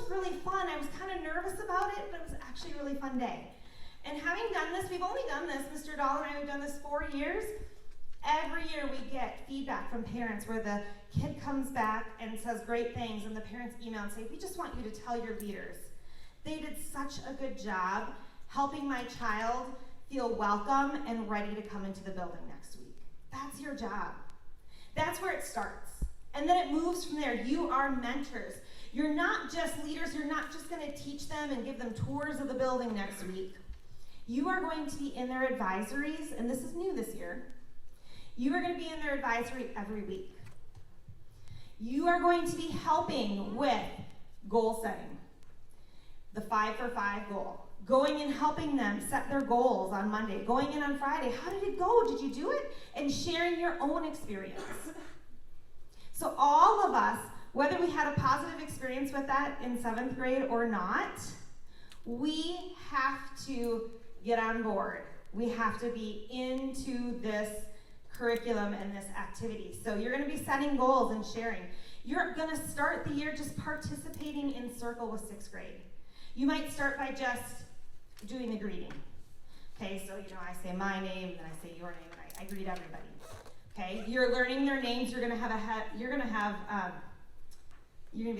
was really fun. I was kind of nervous about it, but it was actually a really fun day. And having done this, we've only done this, Mr. Dahl and I have done this 4 years. Every year we get feedback from parents where the kid comes back and says great things, and the parents email and say, we just want you to tell your leaders. They did such a good job helping my child feel welcome and ready to come into the building next week. That's your job. That's where it starts. And then it moves from there. You are mentors. You're not just leaders. You're not just going to teach them and give them tours of the building next week. You are going to be in their advisories, and this is new this year. You are going to be in their advisory every week. You are going to be helping with goal setting, the 5 for 5 goal. Going and helping them set their goals on Monday. Going in on Friday. How did it go? Did you do it? And sharing your own experience. So all of us, whether we had a positive experience with that in 7th grade or not, we have to get on board. We have to be into this curriculum and this activity. So you're going to be setting goals and sharing. You're going to start the year just participating in Circle with 6th grade. You might start by just doing the greeting. Okay, so I say my name, then I say your name, and I greet everybody. Okay, you're learning their names. You're gonna be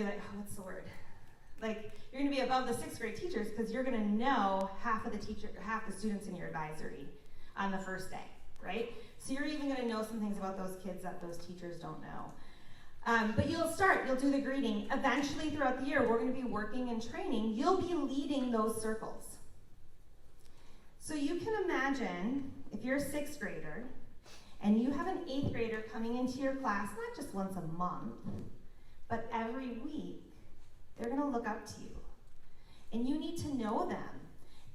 like, oh, what's the word? Like, you're gonna be above the 6th grade teachers because you're gonna know half the students in your advisory on the first day, right? So you're even gonna know some things about those kids that those teachers don't know. But you'll do the greeting. Eventually throughout the year, we're gonna be working and training. You'll be leading those circles. So you can imagine if you're a 6th grader and you have an 8th grader coming into your class, not just once a month, but every week, they're gonna look up to you. And you need to know them.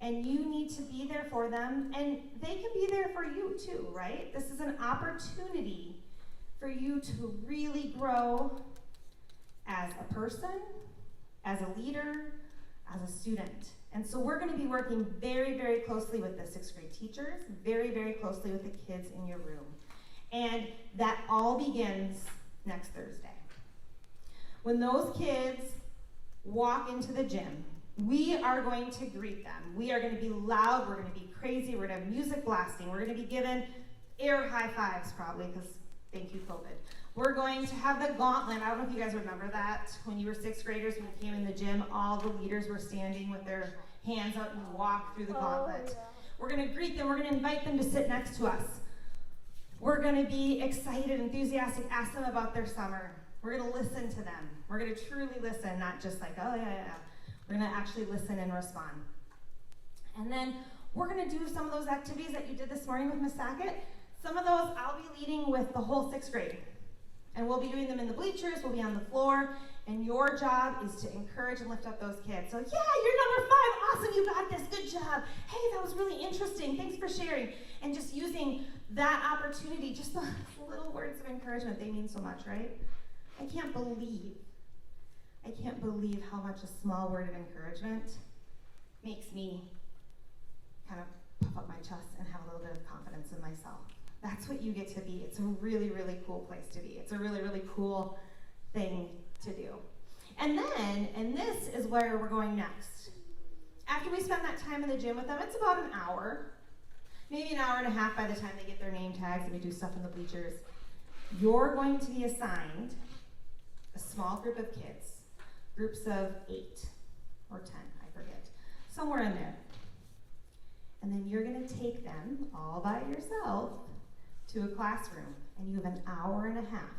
And you need to be there for them. And they can be there for you too, right? This is an opportunity for you to really grow as a person, as a leader, as a student. And so we're going to be working very, very closely with the 6th grade teachers, very, very closely with the kids in your room. And that all begins next Thursday. When those kids walk into the gym, we are going to greet them. We are going to be loud, we're going to be crazy, we're going to have music blasting, we're going to be given air high fives probably, because thank you, COVID. We're going to have the gauntlet. I don't know if you guys remember that. When you were 6th graders, when you came in the gym, all the leaders were standing with their hands out and walk through the gauntlet. Yeah. We're going to greet them. We're going to invite them to sit next to us. We're going to be excited, enthusiastic, ask them about their summer. We're going to listen to them. We're going to truly listen, not just like, oh, yeah. We're going to actually listen and respond. And then we're going to do some of those activities that you did this morning with Miss Sackett. Some of those I'll be leading with the whole 6th grade. And we'll be doing them in the bleachers, we'll be on the floor, and your job is to encourage and lift up those kids. So yeah, you're number 5, awesome, you got this, good job. Hey, that was really interesting, thanks for sharing. And just using that opportunity, just the little words of encouragement, they mean so much, right? I can't believe how much a small word of encouragement makes me kind of puff up my chest and have a little bit of confidence in myself. That's what you get to be. It's a really, really cool place to be. It's a really, really cool thing to do. And this is where we're going next. After we spend that time in the gym with them, it's about an hour, maybe an hour and a half by the time they get their name tags and we do stuff in the bleachers. You're going to be assigned a small group of kids, groups of 8 or 10, I forget, somewhere in there. And then you're going to take them all by yourself to a classroom, and you have an hour and a half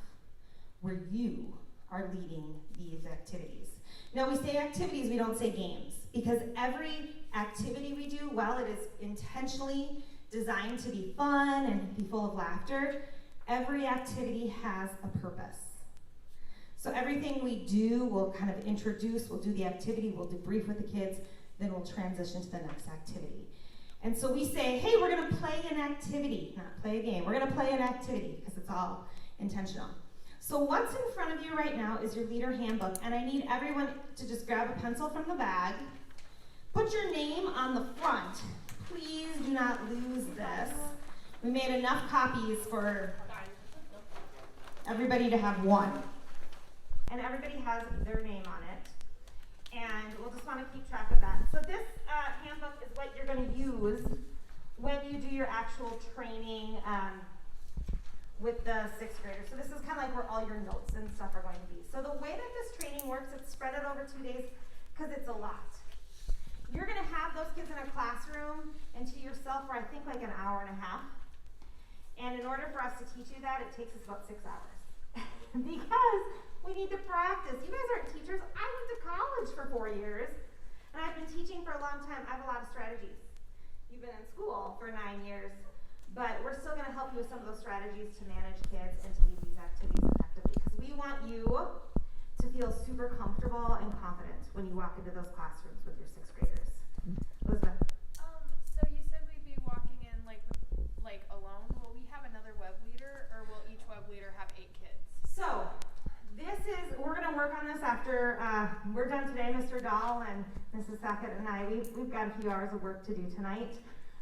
where you are leading these activities. Now we say activities, we don't say games, because every activity we do, while it is intentionally designed to be fun and be full of laughter, every activity has a purpose. So everything we do, we'll kind of introduce, we'll do the activity, we'll debrief with the kids, then we'll transition to the next activity. And so we say, hey, we're going to play an activity, not play a game. We're going to play an activity because it's all intentional. So what's in front of you right now is your leader handbook, and I need everyone to just grab a pencil from the bag. Put your name on the front. Please do not lose this. We made enough copies for everybody to have one. And everybody has their name on it. and we'll just want to keep track of that. So this handbook is what you're going to use when you do your actual training with the 6th graders. So this is kind of like where all your notes and stuff are going to be. So the way that this training works, it's spread out over 2 days because it's a lot. You're going to have those kids in a classroom and to yourself for I think like an hour and a half. And in order for us to teach you that, it takes us about 6 hours. Because we need to practice. You guys aren't teachers. I went to college for 4 years, and I've been teaching for a long time. I have a lot of strategies. You've been in school for 9 years. But we're still going to help you with some of those strategies to manage kids and to lead these activities effectively. Because we want you to feel super comfortable and confident when you walk into those classrooms with your 6th graders. Elizabeth? So you said we'd be walking in like alone. Will we have another web leader, or will each web leader have 8 kids? So we're going to work on this after we're done today. Mr. Dahl and Mrs. Sackett and I, we've got a few hours of work to do tonight.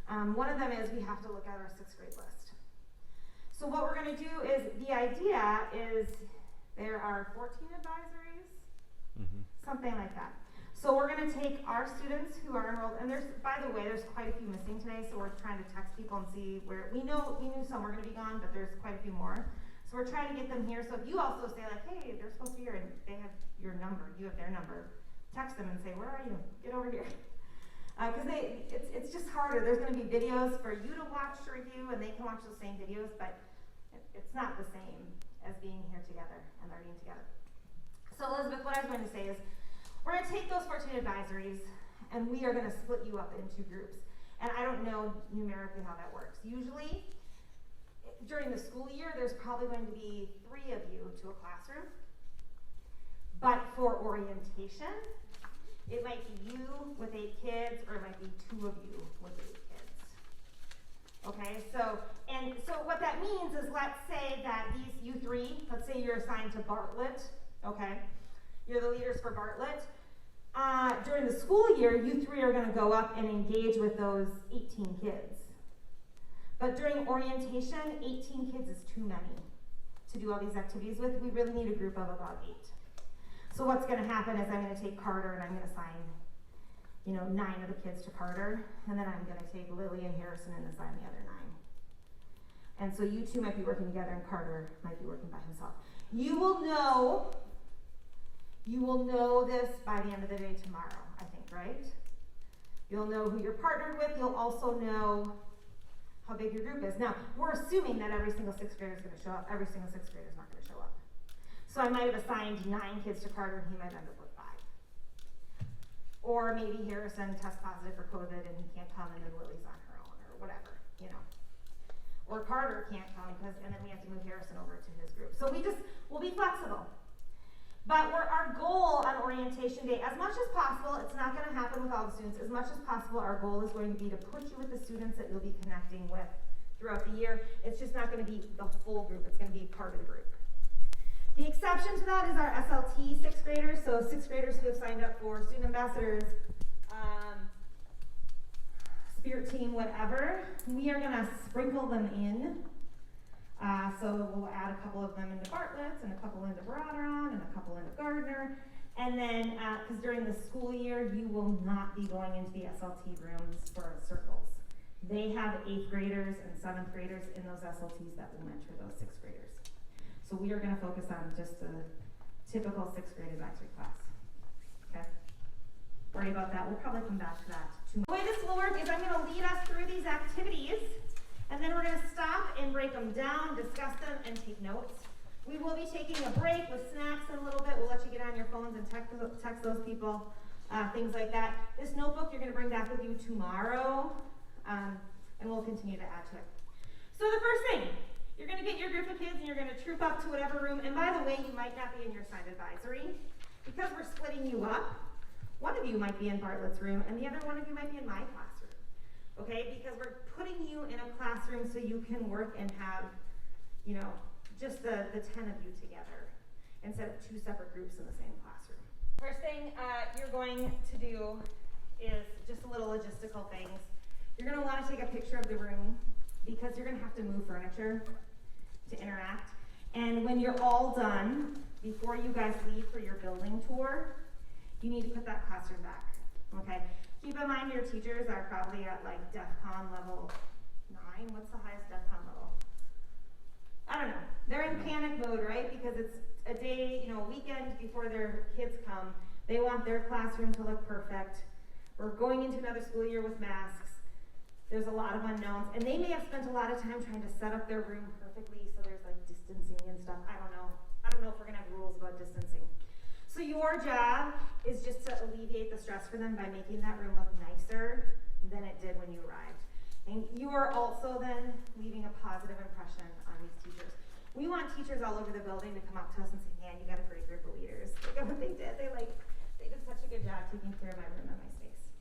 One of them is we have to look at our 6th grade list. So what we're going to do is, the idea is there are 14 advisories, something like that. So we're going to take our students who are enrolled, and by the way, there's quite a few missing today, so we're trying to text people and see where, we knew some were going to be gone, but there's quite a few more. So we're trying to get them here. So if you also say like, hey, they're supposed to be here and they have your number, you have their number, text them and say, where are you? Get over here. Because it's just harder. There's going to be videos for you to watch to review, and they can watch those same videos, but it's not the same as being here together and learning together. So Elizabeth, what I was going to say is, we're going to take those 14 advisories, and we are going to split you up into groups. And I don't know numerically how that works. Usually, during the school year, there's probably going to be 3 of you to a classroom. But for orientation, it might be you with 8 kids, or it might be 2 of you with 8 kids. Okay, so what that means is, let's say that you 3, let's say you're assigned to Bartlett, okay? You're the leaders for Bartlett. During the school year, you 3 are gonna go up and engage with those 18 kids. But during orientation, 18 kids is too many to do all these activities with. We really need a group of about 8. So what's going to happen is I'm going to take Carter and I'm going to assign, 9 of the kids to Carter, and then I'm going to take Lily and Harrison and assign the other 9. And so you 2 might be working together and Carter might be working by himself. You will know this by the end of the day tomorrow, I think, right? You'll know who you're partnered with. You'll also know how big your group is. Now, we're assuming that every single 6th grader is going to show up. Every single 6th grader is not going to show up. So I might have assigned 9 kids to Carter, and he might end up with 5. Or maybe Harrison tests positive for COVID and he can't come, and then Lily's on her own, or whatever, Or Carter can't come, and then we have to move Harrison over to his group. So we'll be flexible. But our goal on orientation day, as much as possible, it's not going to happen with all the students, as much as possible, our goal is going to be to put you with the students that you'll be connecting with throughout the year. It's just not going to be the full group, it's going to be part of the group. The exception to that is our SLT 6th graders, so 6th graders who have signed up for student ambassadors, spirit team, whatever. We are going to sprinkle them in. So we'll add a couple of them into Bartlett's, and a couple into Broderon, and a couple into Gardner. And then, because during the school year, you will not be going into the SLT rooms for circles. They have 8th graders and 7th graders in those SLTs that will mentor those 6th graders. So we are going to focus on just a typical 6th grade advisory class. Okay? Worry about that. We'll probably come back to that tomorrow. The way this will work is I'm going to lead us through these activities, and then we're going to stop and break them down, discuss them, and take notes. We will be taking a break with snacks in a little bit. We'll let you get on your phones and text those people, things like that. This notebook you're going to bring back with you tomorrow, and we'll continue to add to it. So the first thing, you're going to get your group of kids and you're going to troop up to whatever room. And by the way, you might not be in your assigned advisory. Because we're splitting you up, one of you might be in Bartlett's room and the other one of you might be in my classroom. Okay? Because we're putting you in a classroom so you can work and have, just the 10 of you together instead of 2 separate groups in the same classroom. First thing you're going to do is just a little logistical things. You're going to want to take a picture of the room because you're going to have to move furniture to interact. And when you're all done, before you guys leave for your building tour, you need to put that classroom back, okay? Keep in mind your teachers are probably at like DEFCON level 9. What's the highest DEFCON level? I don't know. They're in panic mode, right? Because it's a day, a weekend before their kids come. They want their classroom to look perfect. We're going into another school year with masks. There's a lot of unknowns. And they may have spent a lot of time trying to set up their room perfectly so there's like distancing and stuff. I don't know. I don't know if we're gonna have rules about distancing. So your job is just to alleviate the stress for them by making that room look nicer than it did when you arrived. And you are also then leaving a positive impression on these teachers. We want teachers all over the building to come up to us and say, man, you got a great group of leaders. Look at what they did. They did such a good job taking care of my room and my space.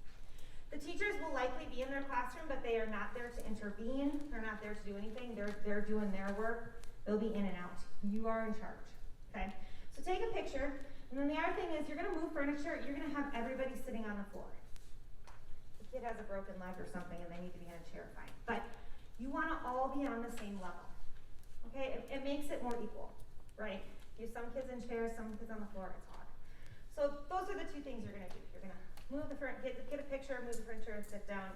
The teachers will likely be in their classroom, but they are not there to intervene. They're not there to do anything. They're doing their work. They'll be in and out. You are in charge, okay? So take a picture, and then the other thing is you're gonna move furniture. You're gonna have everybody sitting on the floor. The kid has a broken leg or something and they need to be in a chair, fine. But you wanna all be on the same level, okay? It makes it more equal, right? You have some kids in chairs, some kids on the floor, it's hard. So those are the two things you're gonna do. You're gonna move get a picture, move the furniture, and sit down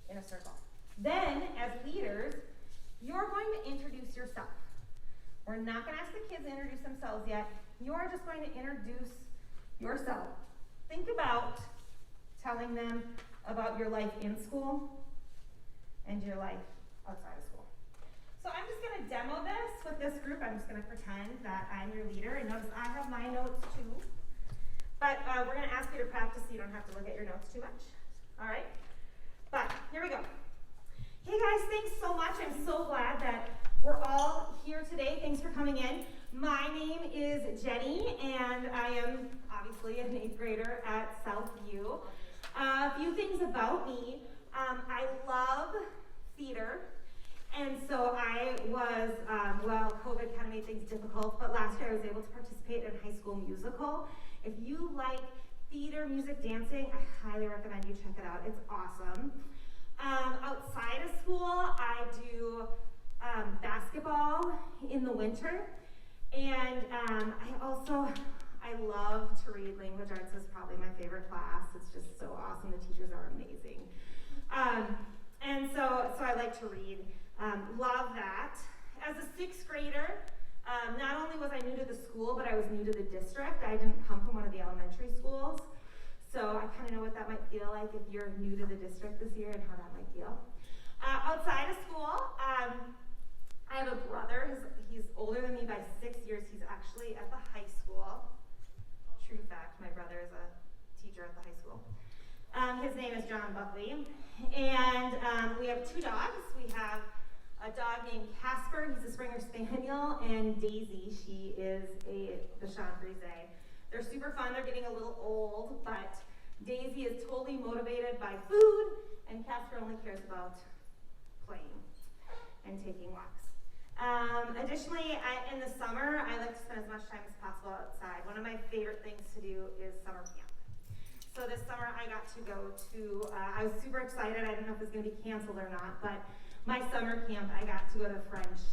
in a circle. Then, as leaders, you're going to introduce yourself. We're not gonna ask the kids to introduce themselves yet. You're just going to introduce yourself. Think about telling them about your life in school and your life outside of school. So I'm just gonna demo this with this group. I'm just gonna pretend that I'm your leader. And notice I have my notes too. But we're gonna ask you to practice so you don't have to look at your notes too much. All right? But here we go. Hey guys, thanks so much. I'm so glad that we're all here today. Thanks for coming in. My name is Jenny, and I am obviously an 8th grader at Southview. A few things about me. I love theater, and so I was, COVID kind of made things difficult, but last year I was able to participate in High School Musical. If you like theater, music, dancing, I highly recommend you check it out. It's awesome. Outside of school, I do basketball in the winter, and I love to read. Language arts is probably my favorite class. It's just so awesome. The teachers are amazing. And so I like to read. Love that. As a 6th grader, not only was I new to the school, but I was new to the district. I didn't come from one of the elementary schools. So I kind of know what that might feel like if you're new to the district this year and how that might feel. Outside of school, I have a brother. He's older than me by 6 years. He's actually at the high school. True fact, my brother is a teacher at the high school. His name is John Buckley. And we have 2 dogs. We have a dog named Casper. He's a Springer Spaniel. And Daisy, she is a Bichon Frise. They're super fun. They're getting a little old, but Daisy is totally motivated by food, and Casper only cares about playing and taking walks. Additionally, in the summer, I like to spend as much time as possible outside. One of my favorite things to do is summer camp. So this summer, I got to go to, I was super excited. I didn't know if it was going to be canceled or not, but my summer camp, I got to go to French,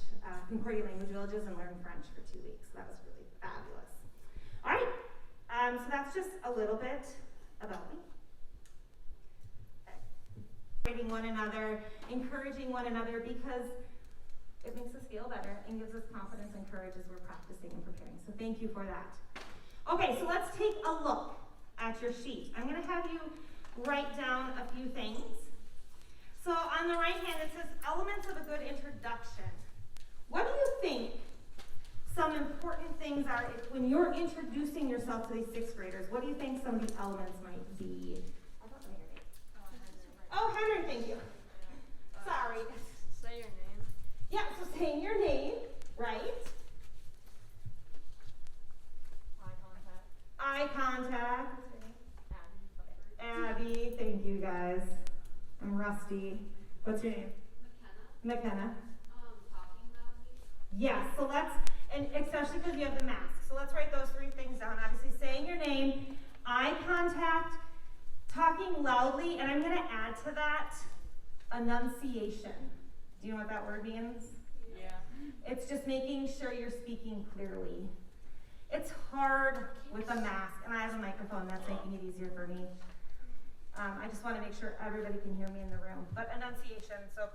Concordia language villages and learn French for 2 weeks. That was really fabulous. All right. So that's just a little bit about me. Celebrating one another, encouraging one another, because it makes us feel better and gives us confidence and courage as we're practicing and preparing. So thank you for that. Okay, so let's take a look at your sheet. I'm going to have you write down a few things. So on the right hand, it says elements of a good introduction. What do you think some important things are when you're introducing yourself to these 6th graders? What do you think some of the elements might be? I don't know your name. Oh, Henry, thank you. Sorry. Say your name. Yeah, so saying your name, right? Eye contact. Abby, thank you guys. I'm rusty. What's your name? McKenna. Talking loudly. Yes, so let's, and especially because you have the mask. So let's write those 3 things down. Obviously saying your name, eye contact, talking loudly, and I'm going to add to that enunciation. Do you know what that word means? Yeah. It's just making sure you're speaking clearly. It's hard with a mask, and I have a microphone that's making it easier for me. I just want to make sure everybody can hear me in the room. But enunciation, so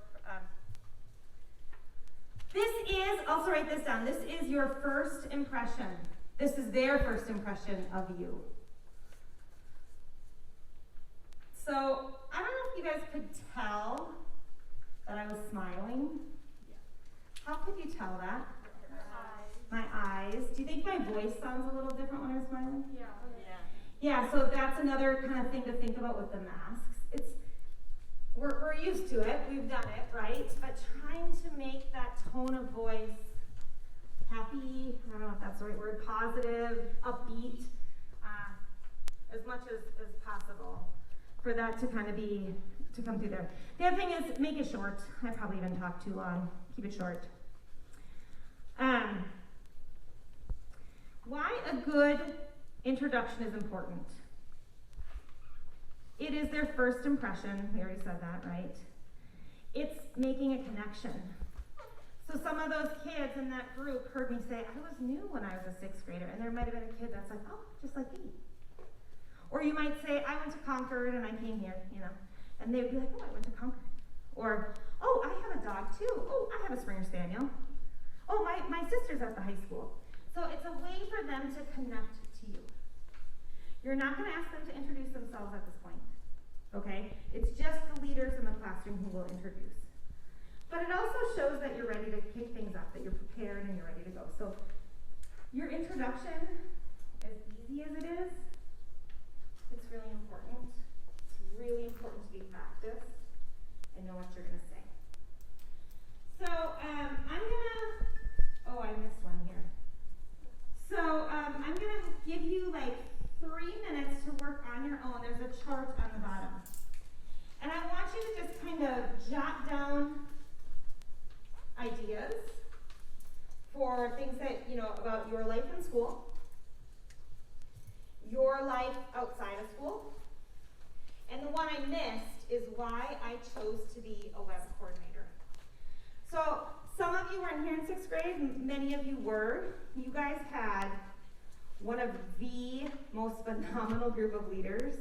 this is, also write this down, this is your first impression. This is their first impression of you. So, I don't know if you guys could tell that I was smiling. How could you tell that? My eyes. Do you think my voice sounds a little different when I'm smiling? Yeah. Yeah, so that's another kind of thing to think about with the masks. We're used to it, we've done it, right? But trying to make that tone of voice happy, I don't know if that's the right word, positive, upbeat, as much as possible for that to kind of to come through there. The other thing is make it short. I probably even talked too long. Keep it short. Why a good introduction is important. It is their first impression. We already said that, right? It's making a connection. So some of those kids in that group heard me say, I was new when I was a 6th grader, and there might have been a kid that's like, oh, just like me. Or you might say, I went to Concord and I came here, and they'd be like, oh, I went to Concord. Or, oh, I have a dog too. Oh, I have a Springer Spaniel. Oh, my sister's at the high school. So it's a way for them to connect to you. You're not going to ask them to introduce themselves at this point, okay? It's just the leaders in the classroom who will introduce. But it also shows that you're ready to kick things up, that you're prepared and you're ready to go. So your introduction, as easy as it is, it's really important. It's really important to be practiced and know what you're going to say. So I missed one here. So I'm going to give you like 3 minutes to work on your own. There's a chart on the bottom. And I want you to just kind of jot down ideas for things that, about your life in school, your life outside of school, and the one I missed is why I chose to be a web coordinator. So some of you weren't here in 6th grade, many of you were. You guys had one of the most phenomenal group of leaders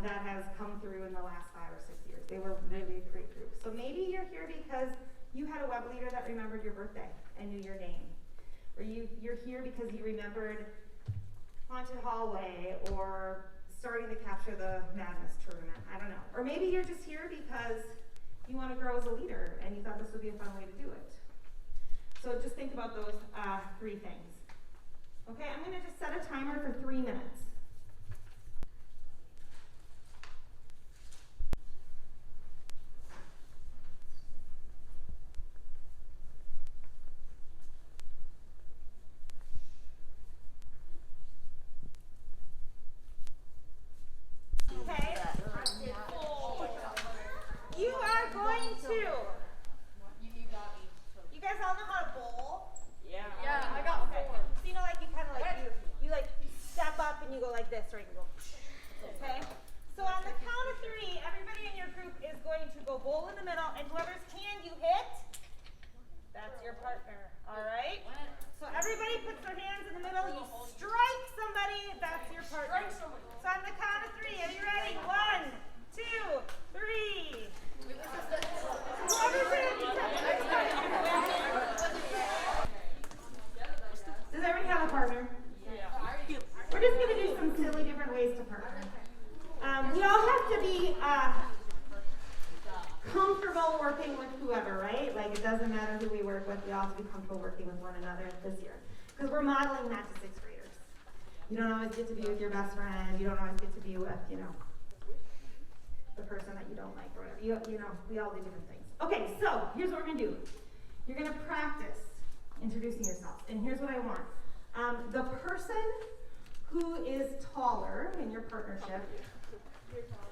that has come through in the last 5 or 6 years. They were really a great group. So maybe you're here because you had a web leader that remembered your birthday and knew your name. Or you're here because you remembered Haunted Hallway or starting to capture the Madness tournament. I don't know. Or maybe you're just here because you want to grow as a leader and you thought this would be a fun way to do it. So just think about those 3 things. Okay, I'm going to just set a timer for 3 minutes. You don't always get to be with your best friend. You don't always get to be with, the person that you don't like or whatever. We all do different things. Okay, so here's what we're going to do. You're going to practice introducing yourself. And here's what I want. The person who is taller in your partnership,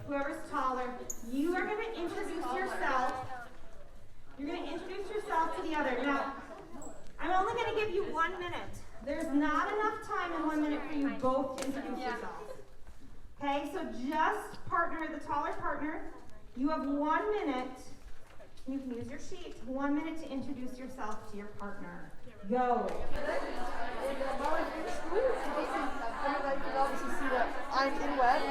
whoever's taller, you are going to introduce yourself. You're going to introduce yourself to the other. Now, I'm only going to give you 1 minute. There's not enough time in 1 minute for you both to introduce yourselves. Okay, so just partner, the taller partner, you have 1 minute You can use your sheet. 1 minute to introduce yourself to your partner. Go. Everybody can obviously see that I'm in web.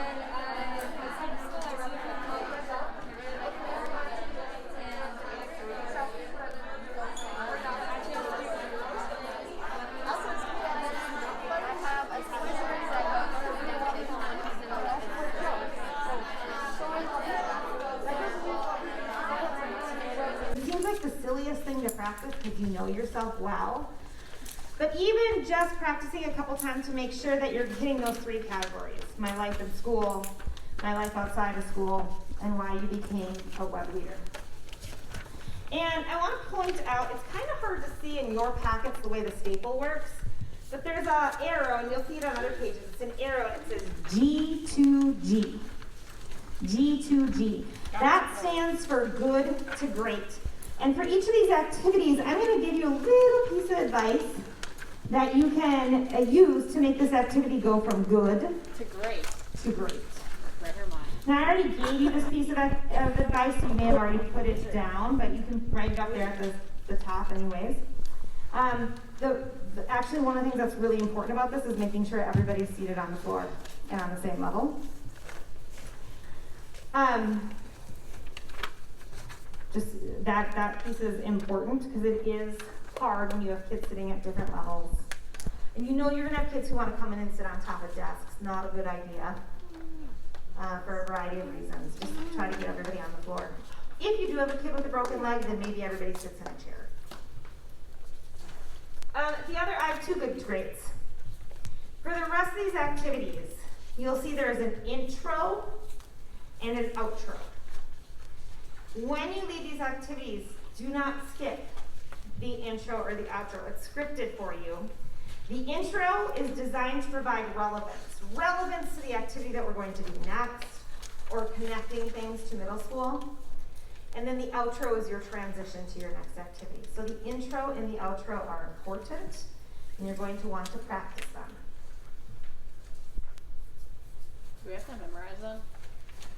It seems like the silliest thing to practice because you know yourself well. But even just practicing a couple times to make sure that you're hitting those 3 categories: my life in school, my life outside of school, and why you became a web leader. And I want to point out, it's kind of hard to see in your packets the way the staple works, but there's an arrow, and you'll see it on other pages. It's an arrow, and it says G2G. G2G. That stands for good to great. And for each of these activities, I'm going to give you a little piece of advice that you can use to make this activity go from good To great. to great. Never mind. Now, I already gave you this piece of advice, so you may have already put it down, but you can write it up there at the top anyways. Actually, one of the things that's really important about this is making sure everybody's seated on the floor and on the same level. Just that piece is important because it is hard when you have kids sitting at different levels. And you know you're gonna have kids who want to come in and sit on top of desks. Not a good idea for a variety of reasons. Just try to get everybody on the floor. If you do have a kid with a broken leg, then maybe everybody sits in a chair. I have 2 good grades. For the rest of these activities, you'll see there is an intro and an outro. When you lead these activities, do not skip the intro or the outro. It's scripted for you. The intro is designed to provide relevance to the activity that we're going to do next, or connecting things to middle school. And then the outro is your transition to your next activity. So the intro and the outro are important, and you're going to want to practice them. Do we have to memorize them?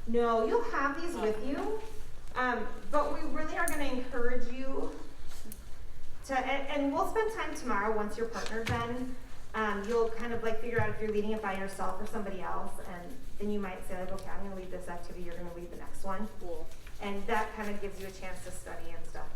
No, you'll have these with you, but we really are going to encourage you to, and we'll spend time tomorrow once your partner's done. You'll kind of like figure out if you're leading it by yourself or somebody else, and then you might say like, okay, I'm going to lead this activity, you're going to lead the next one. Cool. And that kind of gives you a chance to study and stuff